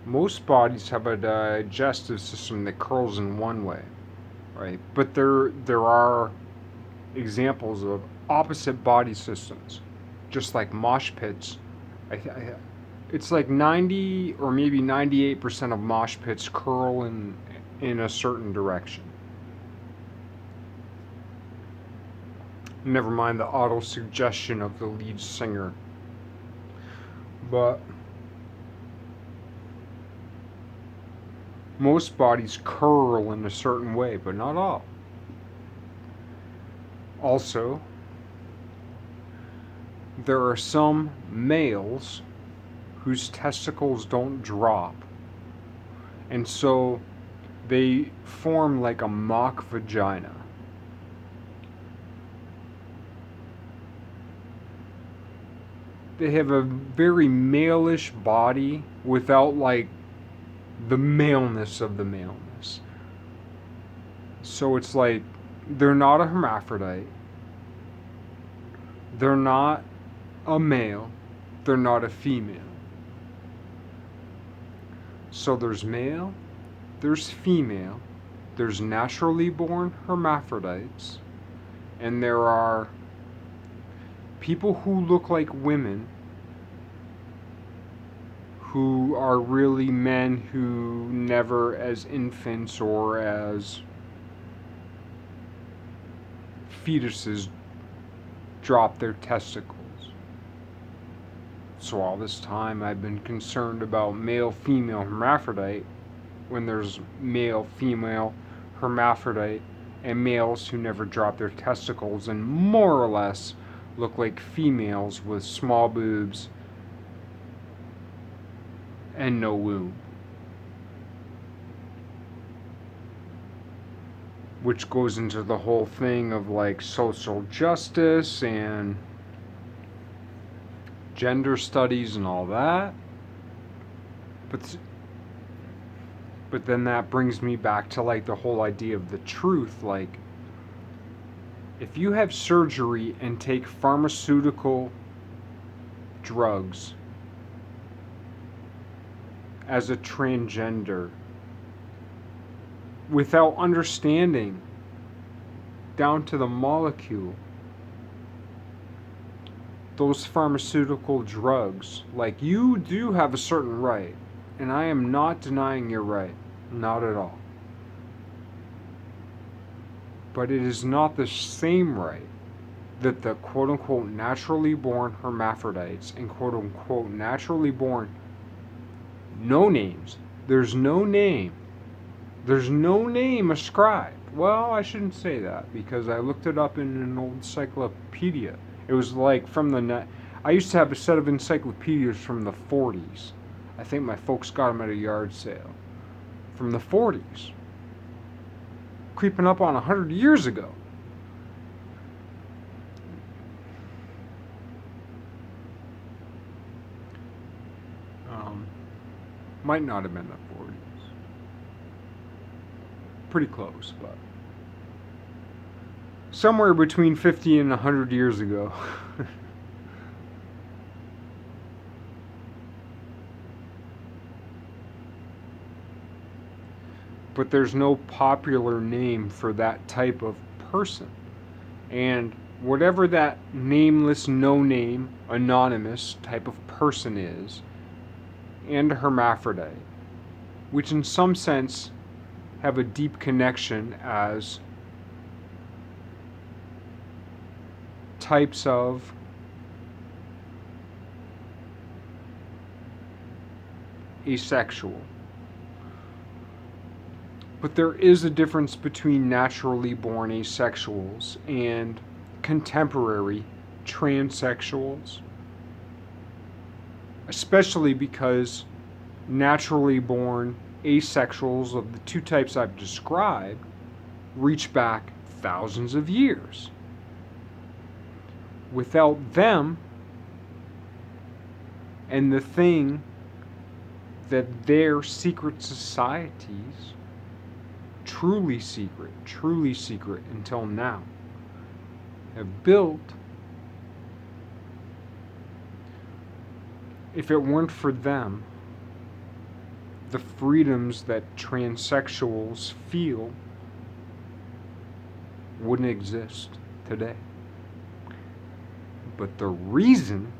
Most bodies have a digestive system that curls in one way, right? But there are examples of opposite body systems, just like mosh pits. It's like 90 or maybe 98% of mosh pits curl in a certain direction. Never mind the auto suggestion of the lead singer. But most bodies curl in a certain way, but not all. Also, there are some males whose testicles don't drop, and so they form like a mock vagina. They have a very malish body without like the maleness of the maleness. So it's like they're not a hermaphrodite. They're not a male. They're not a female. So there's male, there's female, there's naturally born hermaphrodites, and there are people who look like women who are really men who never, as infants or as fetuses, drop their testicles. So all this time I've been concerned about male female hermaphrodite when there's male female hermaphrodite and males who never drop their testicles and more or less look like females with small boobs and no womb. Which goes into the whole thing of like social justice and gender studies and all that. But then that brings me back to like the whole idea of the truth. Like, if you have surgery and take pharmaceutical drugs as a transgender without understanding down to the molecule, those pharmaceutical drugs, like, you do have a certain right, and I am not denying your right, not at all. But it is not the same right that the quote unquote naturally born hermaphrodites and quote unquote naturally born no names. There's no name. There's no name ascribed. Well, I shouldn't say that because I looked it up in an old encyclopedia. It was like from the I used to have a set of encyclopedias from the 40s. I think my folks got them at a yard sale. From the 40s. Creeping up on 100 years ago. Might not have been the 40s. Pretty close, but somewhere between 50 and 100 years ago. But there's no popular name for that type of person. And whatever that nameless, no name, anonymous type of person is, and a hermaphrodite, which in some sense have a deep connection as types of asexual. But there is a difference between naturally born asexuals and contemporary transsexuals, especially because naturally born asexuals of the two types I've described reach back thousands of years. Without them and the thing that their secret societies, truly secret until now, have built, if it weren't for them, the freedoms that transsexuals feel wouldn't exist today. But the reason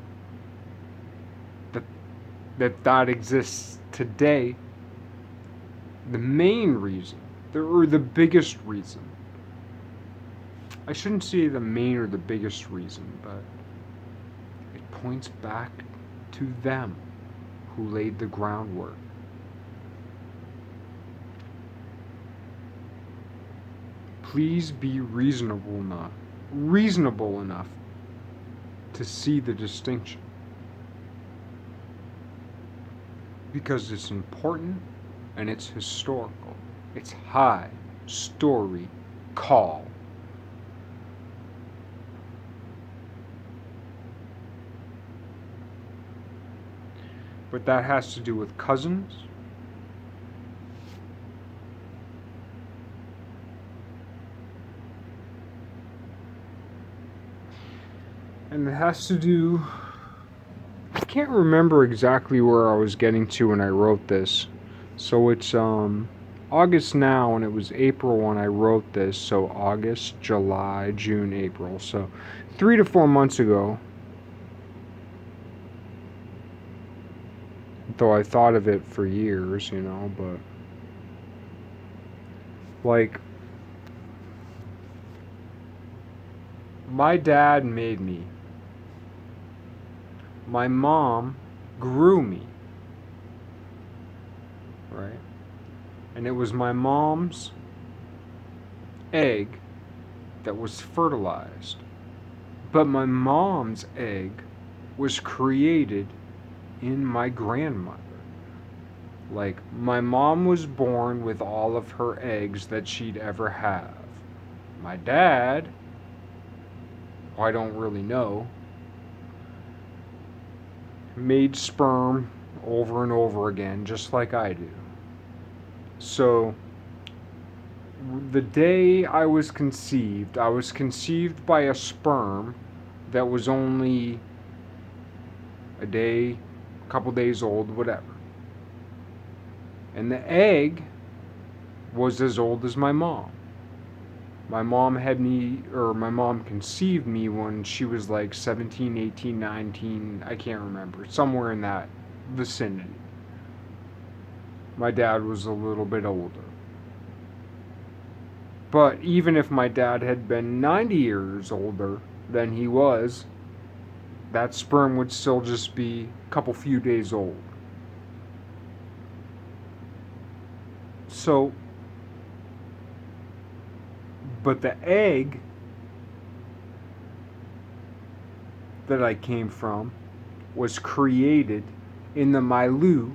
that exists today, the main reason, or the biggest reason, I shouldn't say the main or the biggest reason, but it points back to them who laid the groundwork. Please be reasonable enough to see the distinction. Because it's important and it's historical. It's high story call. But that has to do with cousins. And it has to do, I can't remember exactly where I was getting to when I wrote this. So it's August now, and it was April when I wrote this. So August, July, June, April. So 3 to 4 months ago. Though I thought of it for years, but like, my dad made me. My mom grew me, right? And it was my mom's egg that was fertilized. But my mom's egg was created in my grandmother. Like, my mom was born with all of her eggs that she'd ever have. My dad, who I don't really know, made sperm over and over again, just like I do. So, the day I was conceived by a sperm that was only a day, a couple days old, whatever. And the egg was as old as my mom. My mom conceived me when she was like 17, 18, 19, I can't remember, somewhere in that vicinity. My dad was a little bit older. But even if my dad had been 90 years older than he was, that sperm would still just be a few days old. So, but the egg that I came from was created in the milieu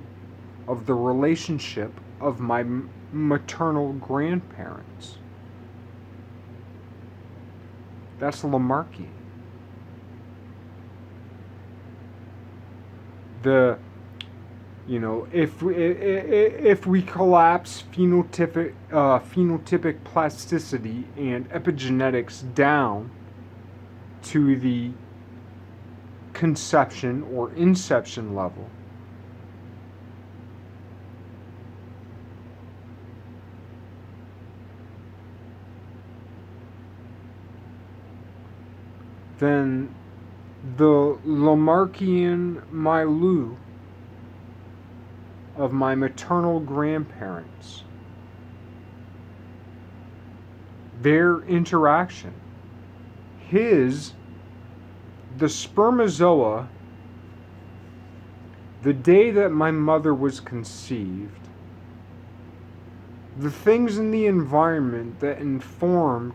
of the relationship of my maternal grandparents. That's Lamarckian. If we collapse phenotypic plasticity and epigenetics down to the conception or inception level, then the Lamarckian milieu of my maternal grandparents, their interaction, the spermazoa, the day that my mother was conceived, the things in the environment that informed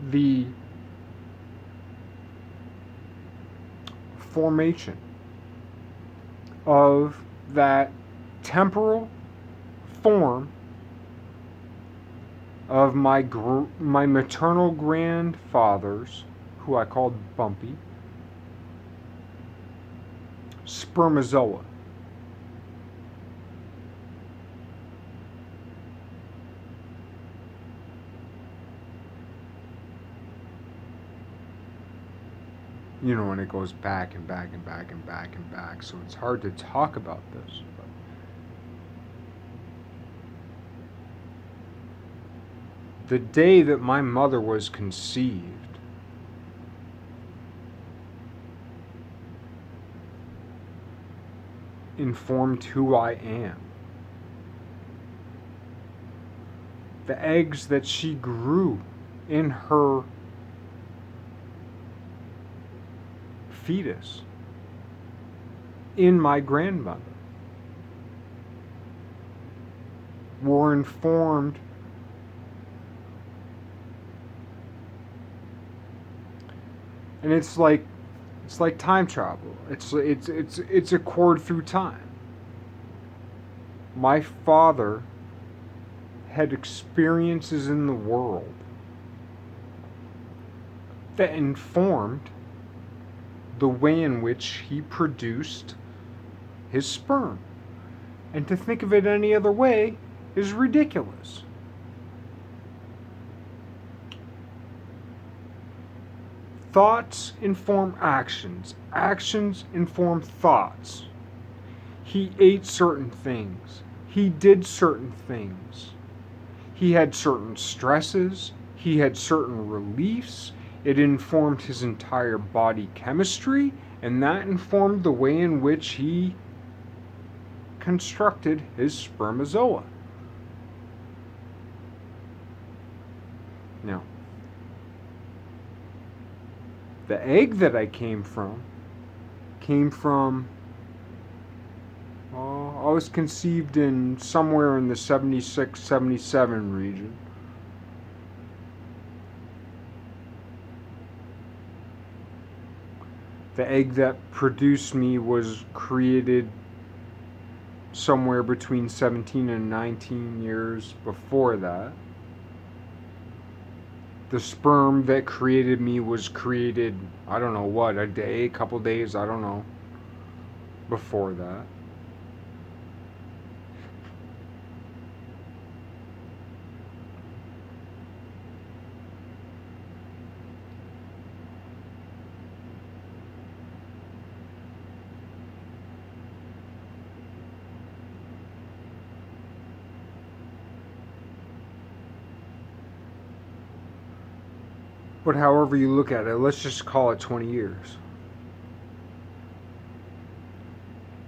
the formation of that temporal form of my maternal grandfathers, who I called Bumpy, spermazoa. And it goes back and back and back and back and back, so it's hard to talk about this. the day that my mother was conceived, informed who I am. The eggs that she grew in her fetus, in my grandmother, were informed and it's like time travel. It's a cord through time. My father had experiences in the world that informed the way in which he produced his sperm. And to think of it any other way is ridiculous. Thoughts inform actions. Actions inform thoughts. He ate certain things. He did certain things. He had certain stresses. He had certain reliefs. It informed his entire body chemistry, and that informed the way in which he constructed his spermatozoa. Now, the egg that I came from, I was conceived in somewhere in the 76, 77 region. The egg that produced me was created somewhere between 17 and 19 years before that. The sperm that created me was created, I don't know what, a day, a couple days, I don't know, before that. But however you look at it, let's just call it 20 years.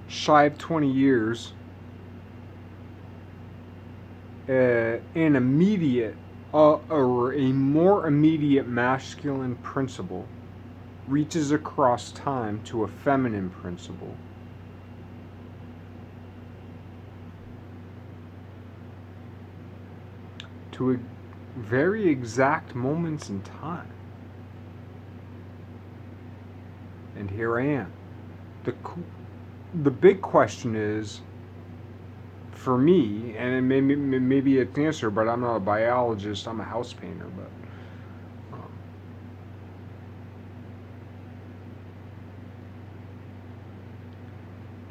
Shy of 20 years, an immediate or a more immediate masculine principle reaches across time to a feminine principle. To a very exact moments in time. And here I am. The big question is, for me, and maybe it's an answer, but I'm not a biologist, I'm a house painter, but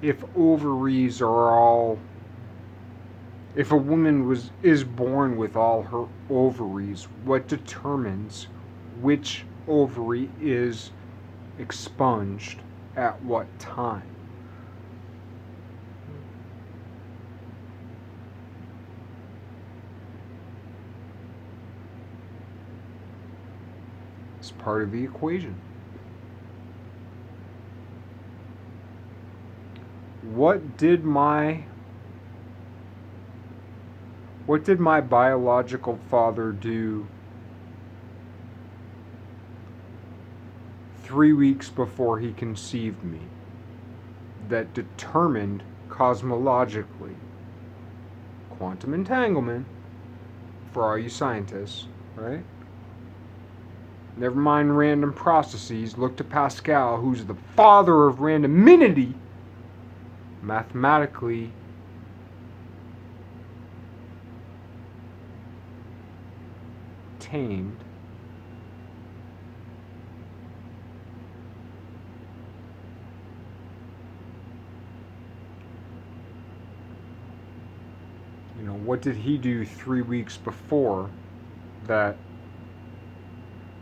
if ovaries are all, if a woman is born with all her ovaries, what determines which ovary is expunged at what time? It's part of the equation. What did my biological father do 3 weeks before he conceived me that determined cosmologically, quantum entanglement for all you scientists, right? Never mind random processes, look to Pascal, who's the father of randomity, mathematically tamed what did he do 3 weeks before that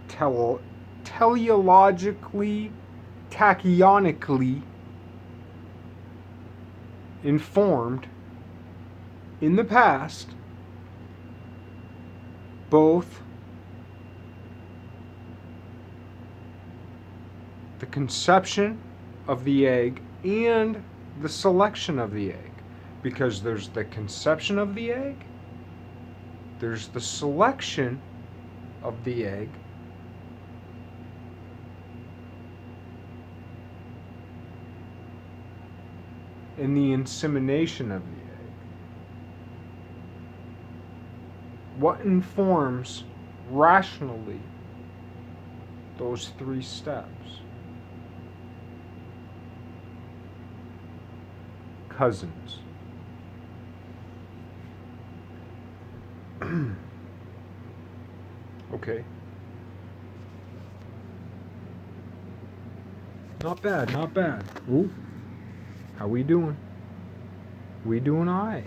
teleologically, tachyonically informed in the past both the conception of the egg and the selection of the egg. Because there's the conception of the egg, there's the selection of the egg, and the insemination of the egg. What informs rationally those three steps? Cousins. Okay. Not bad, not bad. Ooh. How we doing? We doing alright.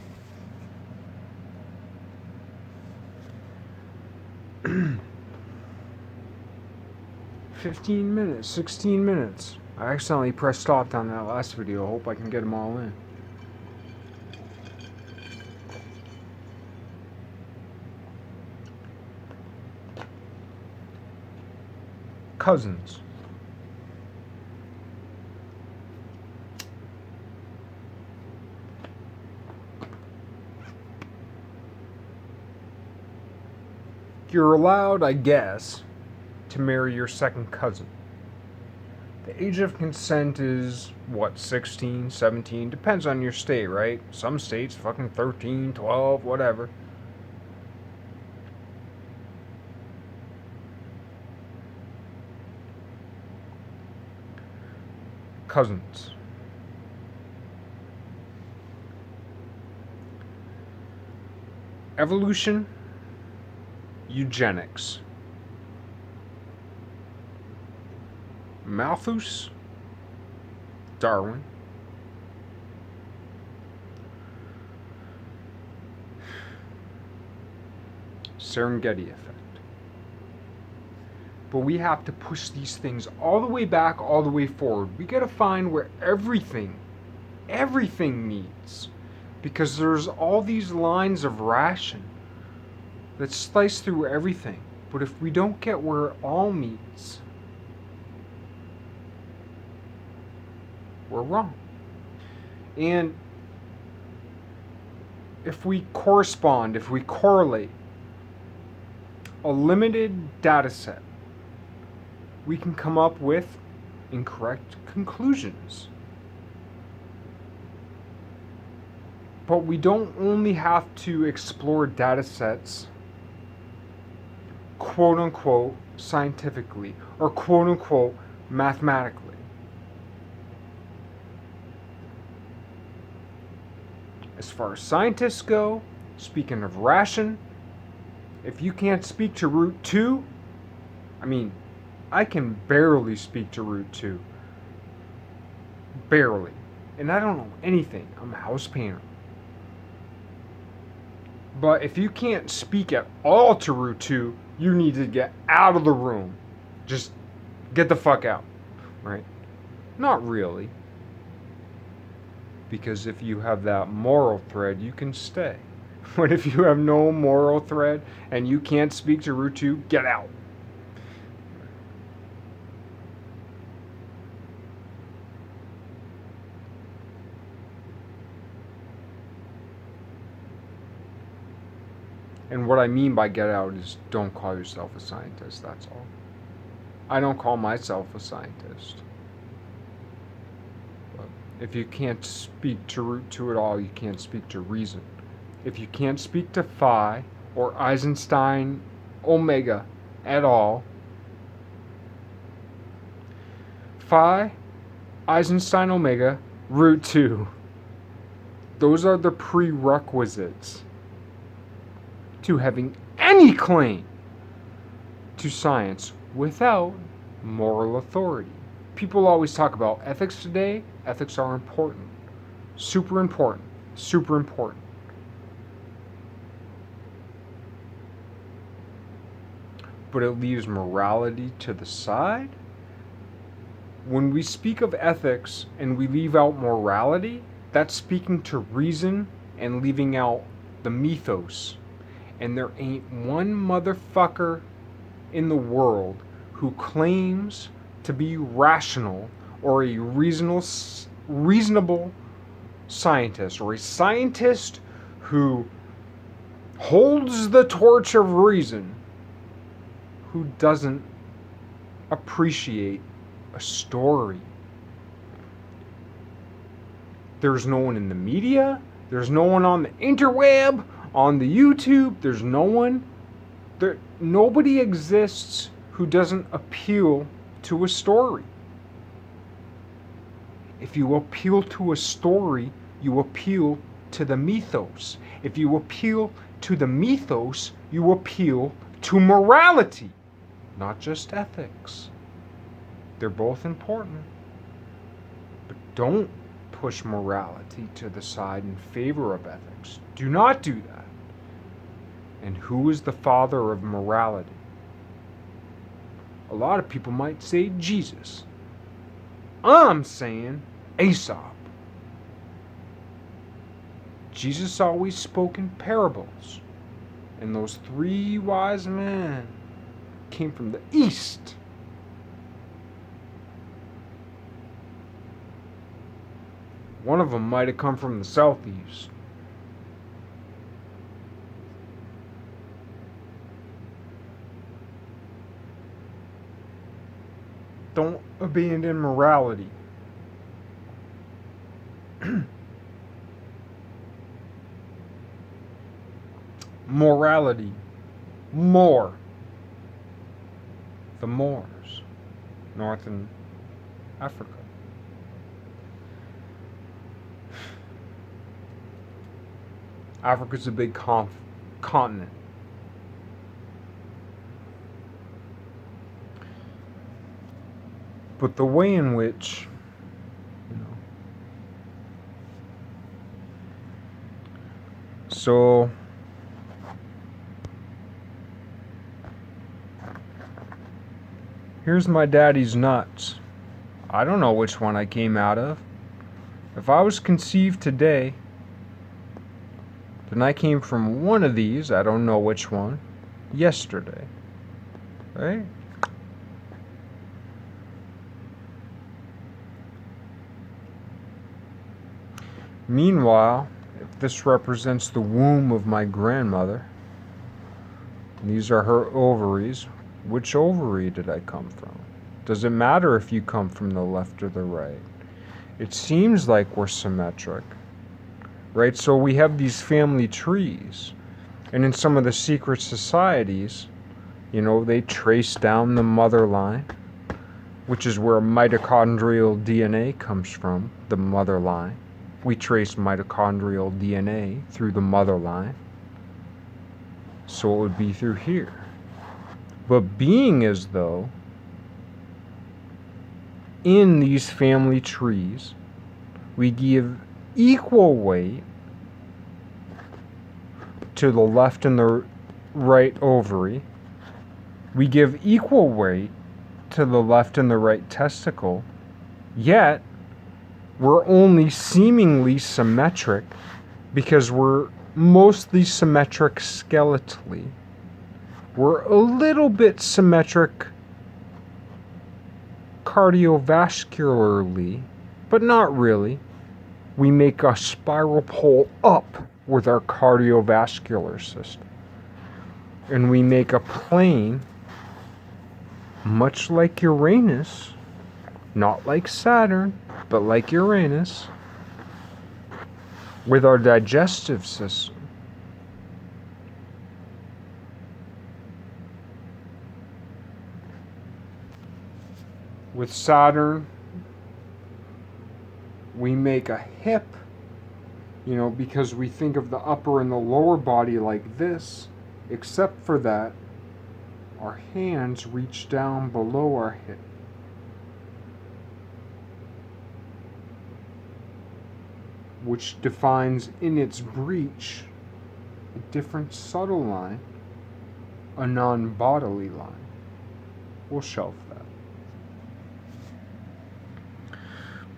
15 minutes, 16 minutes. I accidentally pressed stop on that last video. I hope I can get them all in. Cousins. You're allowed, I guess, to marry your second cousin. The age of consent is, what, 16, 17? Depends on your state, right? Some states, fucking 13, 12, whatever. Cousins. Evolution, eugenics. Malthus, Darwin. Serengeti effect. But we have to push these things all the way back, all the way forward. We gotta find where everything meets. Because there's all these lines of ration that slice through everything. But if we don't get where it all meets, we're wrong. And if we correspond, if we correlate a limited data set, we can come up with incorrect conclusions. But we don't only have to explore data sets quote unquote scientifically or quote unquote mathematically. As far as scientists go, speaking of ration, if you can't speak to root 2, I can barely speak to root 2. Barely. And I don't know anything. I'm a house painter. But if you can't speak at all to root 2, you need to get out of the room. Just get the fuck out. Right? Not really. Because if you have that moral thread, you can stay. But if you have no moral thread and you can't speak to root 2, get out. And what I mean by get out is don't call yourself a scientist, that's all. I don't call myself a scientist. But if you can't speak to root 2 at all, you can't speak to reason. If you can't speak to phi or Eisenstein omega at all, phi, Eisenstein omega, root 2. Those are the prerequisites to having any claim to science without moral authority. People always talk about ethics today. Ethics are important. Super important. Super important. But it leaves morality to the side. When we speak of ethics and we leave out morality, that's speaking to reason and leaving out the mythos And there ain't one motherfucker in the world who claims to be rational or a reasonable scientist, or a scientist who holds the torch of reason, who doesn't appreciate a story. There's no one in the media, there's no one on the interweb, on the YouTube, there's no one. Nobody exists who doesn't appeal to a story. If you appeal to a story, you appeal to the mythos. If you appeal to the mythos, you appeal to morality, not just ethics. They're both important. But don't push morality to the side in favor of ethics. Do not do that. And who is the father of morality? A lot of people might say Jesus. I'm saying Aesop. Jesus always spoke in parables. And those 3 wise men came from the east. One of them might have come from the southeast. Don't abandon morality. Morality. More. The Moors. North in Africa. Africa's a big continent. But the way in which, so here's my daddy's nuts. I don't know which one I came out of. If I was conceived today, then I came from one of these, I don't know which one, yesterday. Right? Meanwhile, if this represents the womb of my grandmother, and these are her ovaries, which ovary did I come from? Does it matter if you come from the left or the right? It seems like we're symmetric, right? So we have these family trees, and in some of the secret societies, they trace down the mother line, which is where mitochondrial DNA comes from, the mother line. We trace mitochondrial DNA through the mother line. So it would be through here. But being as though in these family trees, we give equal weight to the left and the right ovary. We give equal weight to the left and the right testicle, yet we're only seemingly symmetric because we're mostly symmetric skeletally. We're a little bit symmetric cardiovascularly, but not really. We make a spiral pole up with our cardiovascular system. And we make a plane, much like Uranus, not like Saturn, but like Uranus, with our digestive system. With Saturn, we make a hip, because we think of the upper and the lower body like this, except for that, our hands reach down below our hip. Which defines in its breach a different subtle line, a non-bodily line. We'll shelf that.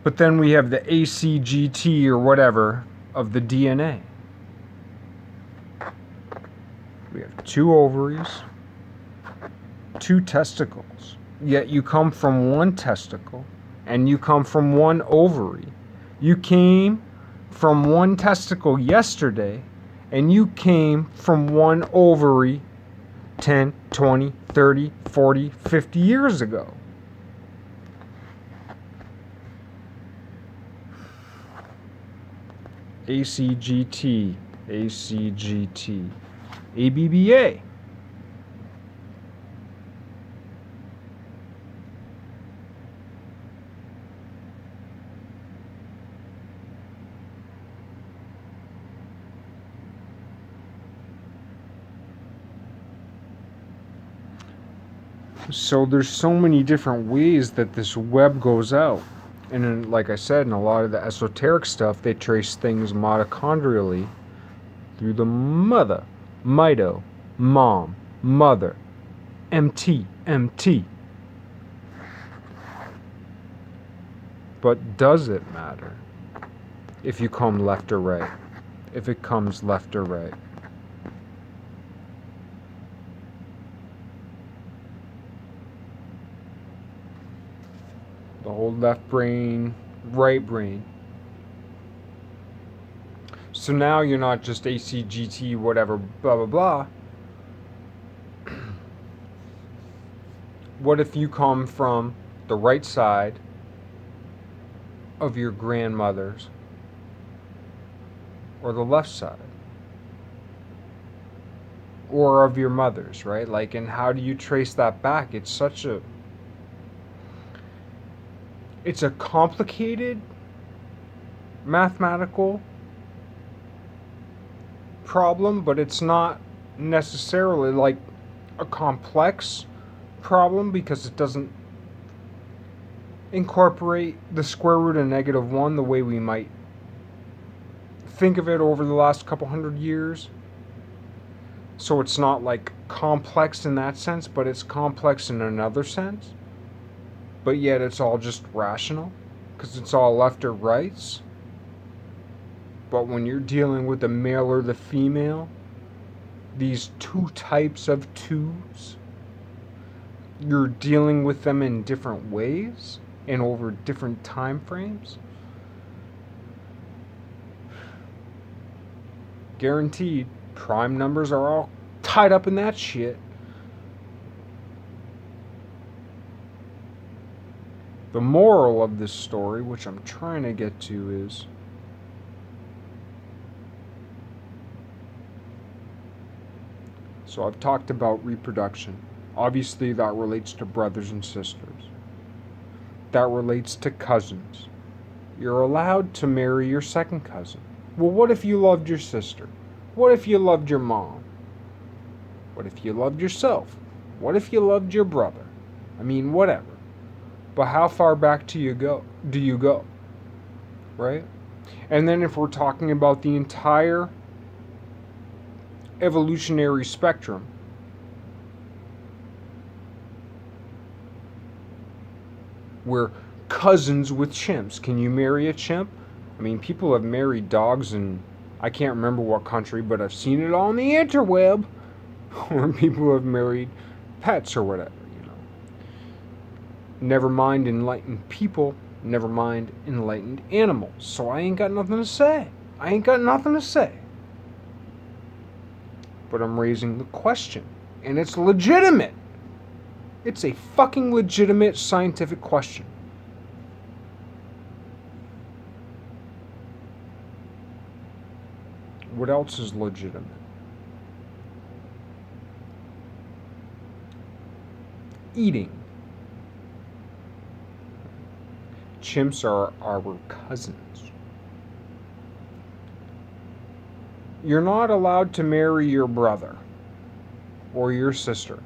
But then we have the ACGT or whatever of the DNA. We have 2 ovaries, 2 testicles. Yet you come from 1 testicle and you come from 1 ovary. You came from 1 testicle yesterday and you came from 1 ovary 10, 20, 30, 40, 50 years ago. ACGT, ACGT, ABBA. So there's so many different ways that this web goes out. And then, like I said, in a lot of the esoteric stuff, they trace things mitochondrially through the mother, mito, mom, mother, MT, MT. But does it matter if you come left or right? If it comes left or right? The whole left brain, right brain. So now you're not just ACGT, whatever, blah, blah, blah. What if you come from the right side of your grandmother's or the left side? Or of your mother's, right? Like, and how do you trace that back? It's such a... It's a complicated mathematical problem, but it's not necessarily like a complex problem because it doesn't incorporate the square root of -1 the way we might think of it over the last couple hundred years. So it's not like complex in that sense, but it's complex in another sense. But yet it's all just rational because it's all left or rights. But when you're dealing with the male or the female, these 2 types of 2s, you're dealing with them in different ways and over different time frames. Guaranteed, prime numbers are all tied up in that shit. The moral of this story, which I'm trying to get to, is so I've talked about reproduction. Obviously, that relates to brothers and sisters. That relates to cousins. You're allowed to marry your second cousin. Well, what if you loved your sister? What if you loved your mom? What if you loved yourself? What if you loved your brother? I mean, whatever. But how far back do you go? Right? And then if we're talking about the entire evolutionary spectrum, we're cousins with chimps. Can you marry a chimp? I mean, people have married dogs in, I can't remember what country, but I've seen it on the interweb, where people have married pets or whatever. Never mind enlightened people, never mind enlightened animals. So I ain't got nothing to say. But I'm raising the question. And it's legitimate. It's a fucking legitimate scientific question. What else is legitimate? Eating. Chimps are our cousins. You're not allowed to marry your brother or your sister,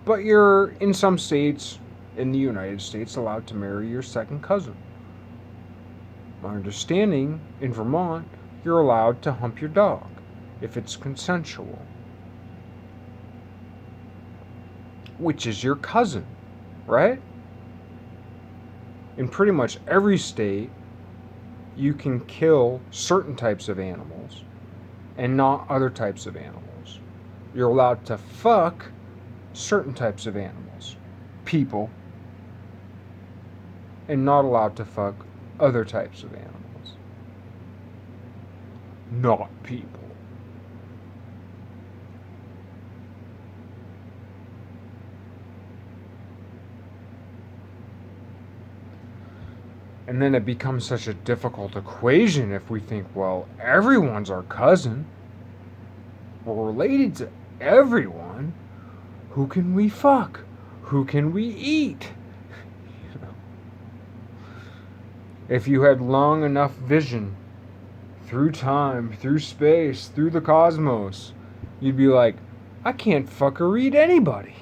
but you're, in some states in the United States, allowed to marry your second cousin. My understanding, in Vermont, you're allowed to hump your dog if it's consensual, which is your cousin, right? In pretty much every state, you can kill certain types of animals and not other types of animals. You're allowed to fuck certain types of animals, people, and not allowed to fuck other types of animals. Not people. And then it becomes such a difficult equation if we think, well, everyone's our cousin. We're related to everyone. Who can we fuck? Who can we eat? You know? If you had long enough vision through time, through space, through the cosmos, you'd be like, I can't fuck or eat anybody.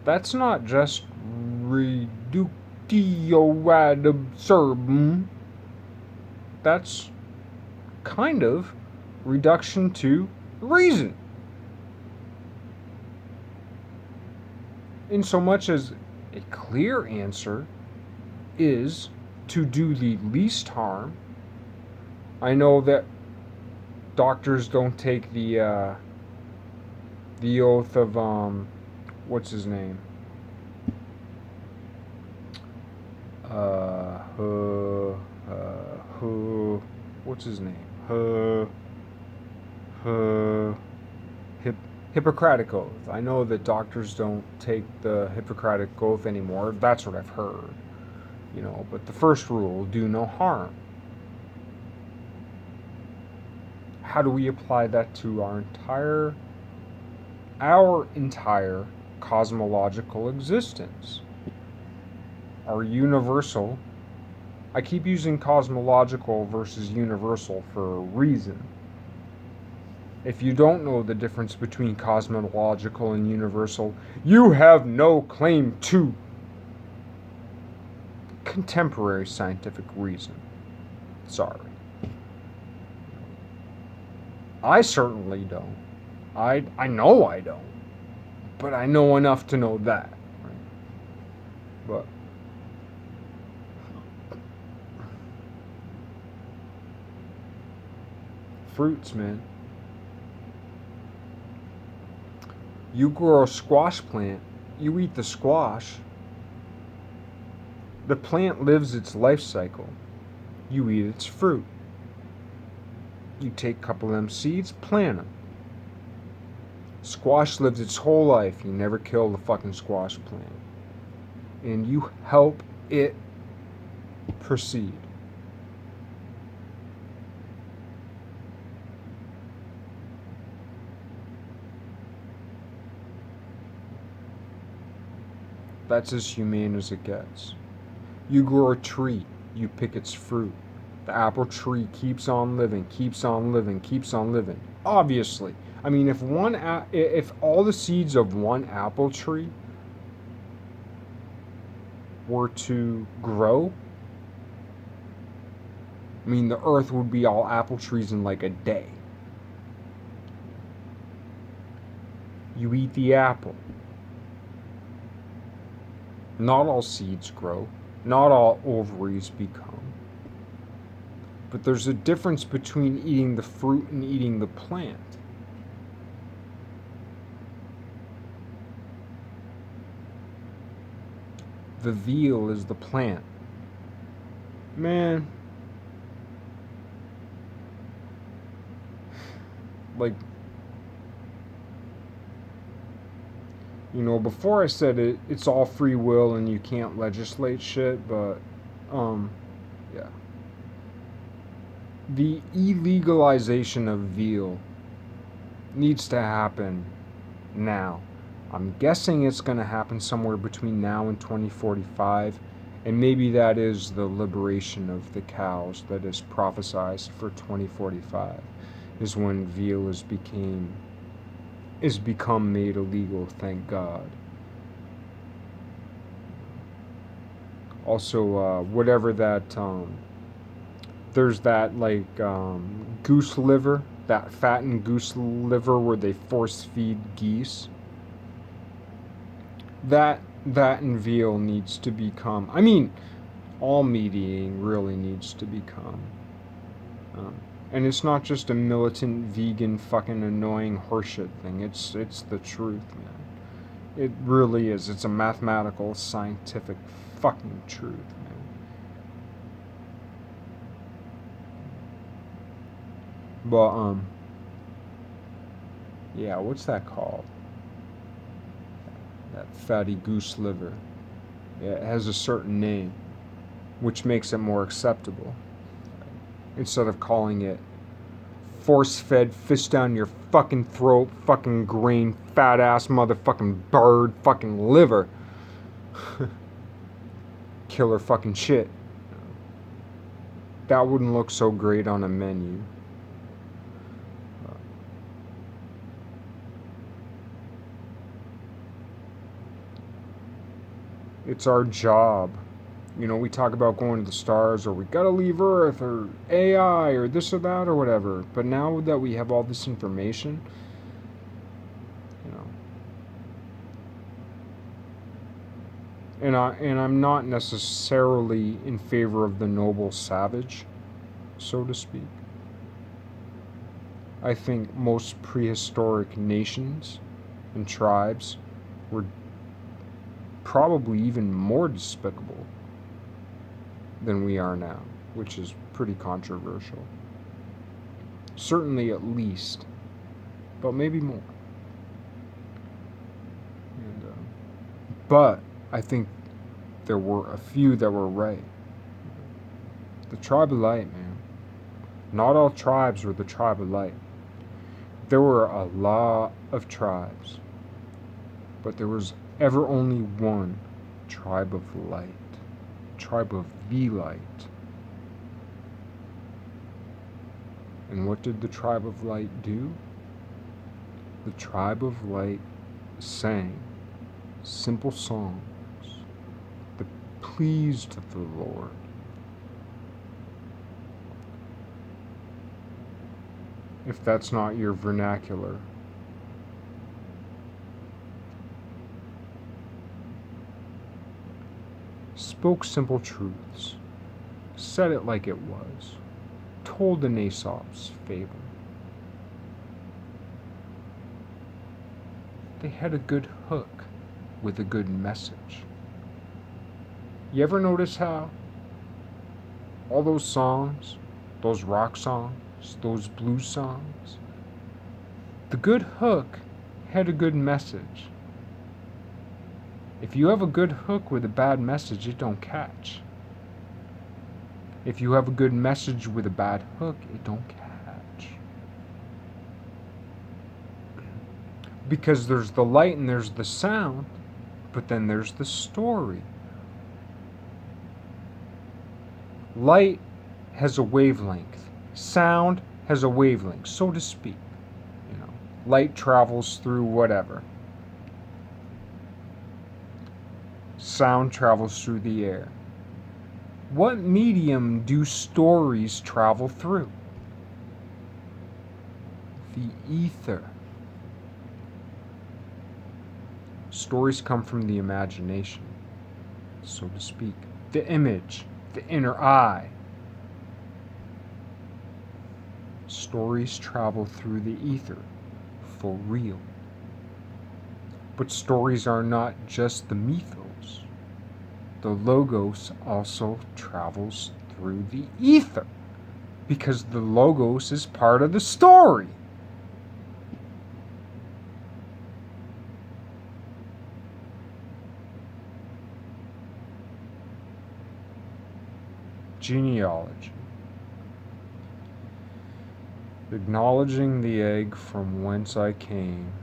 That's not just reductio ad absurdum. That's kind of reduction to reason. In so much as a clear answer is to do the least harm. I know that doctors don't take the oath of what's his name? What's his name? Hippocratic Oath. I know that doctors don't take the Hippocratic Oath anymore. That's what I've heard. You know, but the first rule, do no harm. How do we apply that to our entire cosmological existence? Our universal. I keep using cosmological versus universal for a reason. If you don't know the difference between cosmological and universal, you have no claim to contemporary scientific reason. Sorry. I certainly don't. I know I don't. But I know enough to know that. Right? But fruits, man. You grow a squash plant, you eat the squash. The plant lives its life cycle. You eat its fruit. You take a couple of them seeds, plant them. Squash lives its whole life. You never kill the fucking squash plant. And you help it proceed. That's as humane as it gets. You grow a tree, you pick its fruit. The apple tree keeps on living, keeps on living, keeps on living. Obviously. I mean, if all the seeds of one apple tree were to grow, I mean, the earth would be all apple trees in like a day. You eat the apple. Not all seeds grow. Not all ovaries become. But there's a difference between eating the fruit and eating the plant. The veal is the plant. Man. Like, you know, before I said it's all free will and you can't legislate shit, but, yeah. The illegalization of veal needs to happen now. I'm guessing it's going to happen somewhere between now and 2045, and maybe that is the liberation of the cows that is prophesized for 2045, is when veal is become made illegal, thank God. Also, whatever that, there's that, like, goose liver, that fattened goose liver where they force feed geese. That and veal needs to become, I mean, all mediating really needs to become. And it's not just a militant, vegan, fucking annoying horseshit thing. It's the truth, man. It really is. It's a mathematical, scientific fucking truth, man. But, yeah, what's that called? That fatty goose liver. Yeah, it has a certain name, which makes it more acceptable. Instead of calling it force-fed, fist down your fucking throat, fucking grain, fat-ass motherfucking bird, fucking liver. Killer fucking shit. That wouldn't look so great on a menu. It's our job. You know, we talk about going to the stars, or we gotta leave Earth, or AI, or this or that, or whatever. But now that we have all this information, you know, and I'm not necessarily in favor of the noble savage, so to speak. I think most prehistoric nations and tribes were probably even more despicable than we are now, which is pretty controversial. Certainly at least, but maybe more. And, but I think there were a few that were right. The tribe of light, man. Not all tribes were the tribe of light. There were a lot of tribes, but there was ever only one tribe of light. Tribe of the light. And what did the tribe of light do? The tribe of light sang simple songs that pleased the Lord. If that's not your vernacular. Spoke simple truths, said it like it was, told an Aesop's fable. They had a good hook with a good message. You ever notice how all those songs, those rock songs, those blues songs, the good hook had a good message. If you have a good hook with a bad message, it don't catch. If you have a good message with a bad hook, it don't catch. Because there's the light and there's the sound, but then there's the story. Light has a wavelength. Sound has a wavelength, so to speak. You know, light travels through whatever. Sound travels through the air. What medium do stories travel through? The ether. Stories come from the imagination, so to speak. The image, the inner eye. Stories travel through the ether, for real. But stories are not just the mythos. The logos also travels through the ether, because the logos is part of the story. Genealogy. Acknowledging the egg from whence I came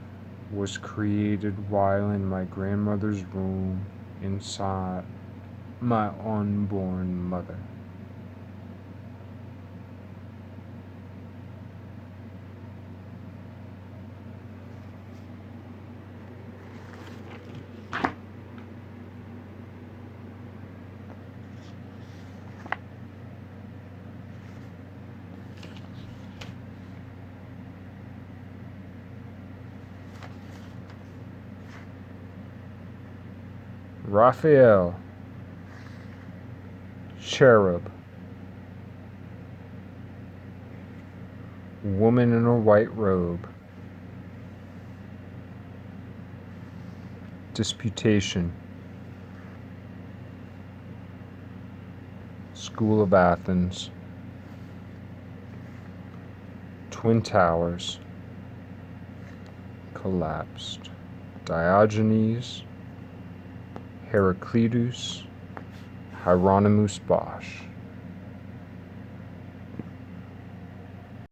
was created while in my grandmother's womb inside my unborn mother. Raphael. cherub, woman in a white robe, disputation, School of Athens, Twin Towers, collapsed, Diogenes, Heraclitus, Hieronymus Bosch.